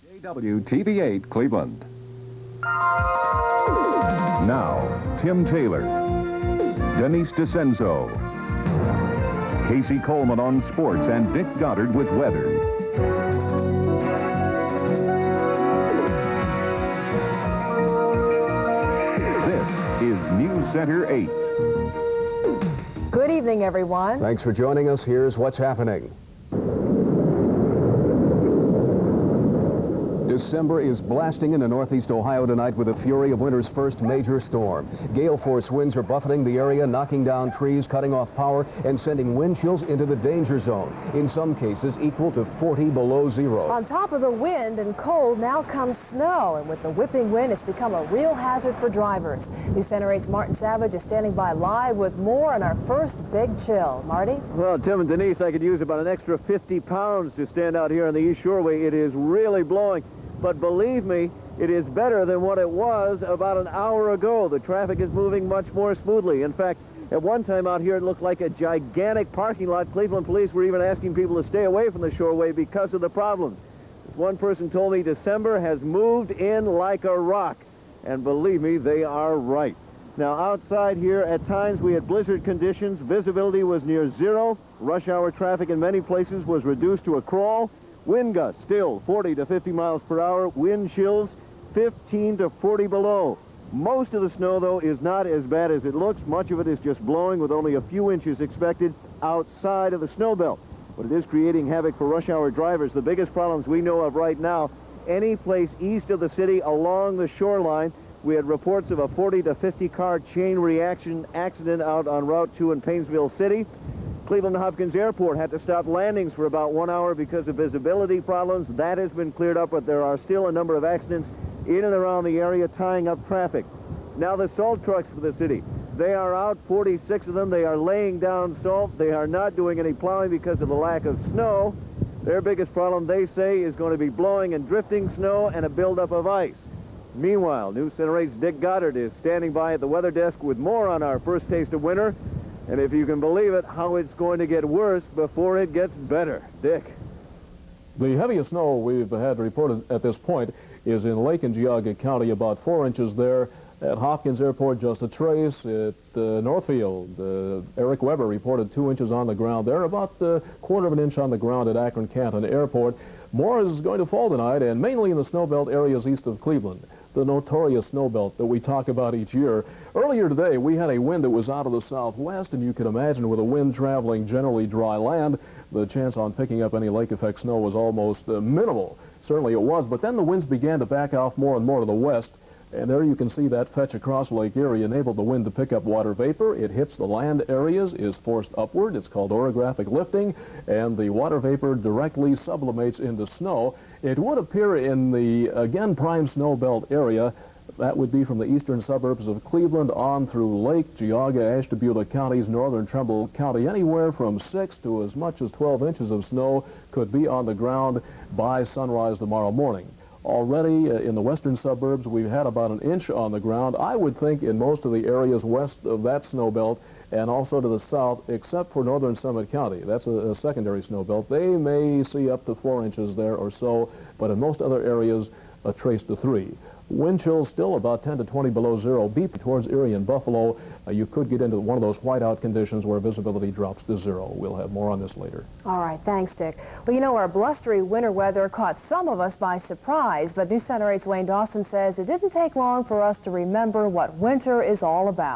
WJW-TV8 Cleveland. Now, Tim Taylor, Denise DeCenzo, Casey Coleman on sports, and Dick Goddard with weather. This is News Center 8. Good evening, everyone. Thanks for joining us. Here's what's happening. December is blasting into northeast Ohio tonight with the fury of winter's first major storm. Gale force winds are buffeting the area, knocking down trees, cutting off power, and sending wind chills into the danger zone, in some cases equal to 40 below zero. On top of the wind and cold now comes snow, and with the whipping wind, it's become a real hazard for drivers. News Center 8's Martin Savage is standing by live with more on our first big chill. Marty? Well, Tim and Denise, I could use about an extra 50 pounds to stand out here on the East Shoreway. It is really blowing. But believe me, it is better than what it was about an hour ago. The traffic is moving much more smoothly. In fact, at one time out here, it looked like a gigantic parking lot. Cleveland police were even asking people to stay away from the Shoreway because of the problems. As one person told me, December has moved in like a rock. And believe me, they are right. Now, outside here, at times we had blizzard conditions. Visibility was near zero. Rush hour traffic in many places was reduced to a crawl. Wind gusts still 40 to 50 miles per hour. Wind chills 15 to 40 below. Most of the snow, though, is not as bad as it looks. Much of it is just blowing with only a few inches expected outside of the snow belt. But it is creating havoc for rush hour drivers. The biggest problems we know of right now, any place east of the city along the shoreline. We had reports of a 40 to 50 car chain reaction accident out on Route 2 in Painesville City. Cleveland Hopkins Airport had to stop landings for about 1 hour because of visibility problems. That has been cleared up, but there are still a number of accidents in and around the area tying up traffic. Now the salt trucks for the city. They are out, 46 of them. They are laying down salt. They are not doing any plowing because of the lack of snow. Their biggest problem, they say, is going to be blowing and drifting snow and a buildup of ice. Meanwhile, News Center 8's Dick Goddard is standing by at the weather desk with more on our first taste of winter. And if you can believe it, how it's going to get worse before it gets better. Dick. The heaviest snow we've had reported at this point is in Lake and Geauga County, about 4 inches there. At Hopkins Airport, just a trace. At Northfield, Eric Weber reported 2 inches on the ground there, about a quarter of an inch on the ground at Akron-Canton Airport. More is going to fall tonight, and mainly in the snowbelt areas east of Cleveland, the notorious snowbelt that we talk about each year. Earlier today, we had a wind that was out of the southwest, and you can imagine with a wind traveling generally dry land, the chance on picking up any lake effect snow was almost minimal. Certainly it was, but then the winds began to back off more and more to the west. And there you can see that fetch across Lake Erie enabled the wind to pick up water vapor. It hits the land areas, is forced upward. It's called orographic lifting, and the water vapor directly sublimates into snow. It would appear in the, again, prime snow belt area. That would be from the eastern suburbs of Cleveland on through Lake, Geauga, Ashtabula counties, northern Trumbull County. Anywhere from 6 to as much as 12 inches of snow could be on the ground by sunrise tomorrow morning. Already in the western suburbs, we've had about an inch on the ground. I would think in most of the areas west of that snow belt and also to the south, except for northern Summit County. That's a secondary snow belt. They may see up to 4 inches there or so, but in most other areas, a trace to 3. Wind chills still about 10 to 20 below zero. Beep towards Erie and Buffalo. You could get into one of those whiteout conditions where visibility drops to 0. We'll have more on this later. All right, thanks, Dick. Well, you know, our blustery winter weather caught some of us by surprise, but News Center 8's Wayne Dawson says it didn't take long for us to remember what winter is all about.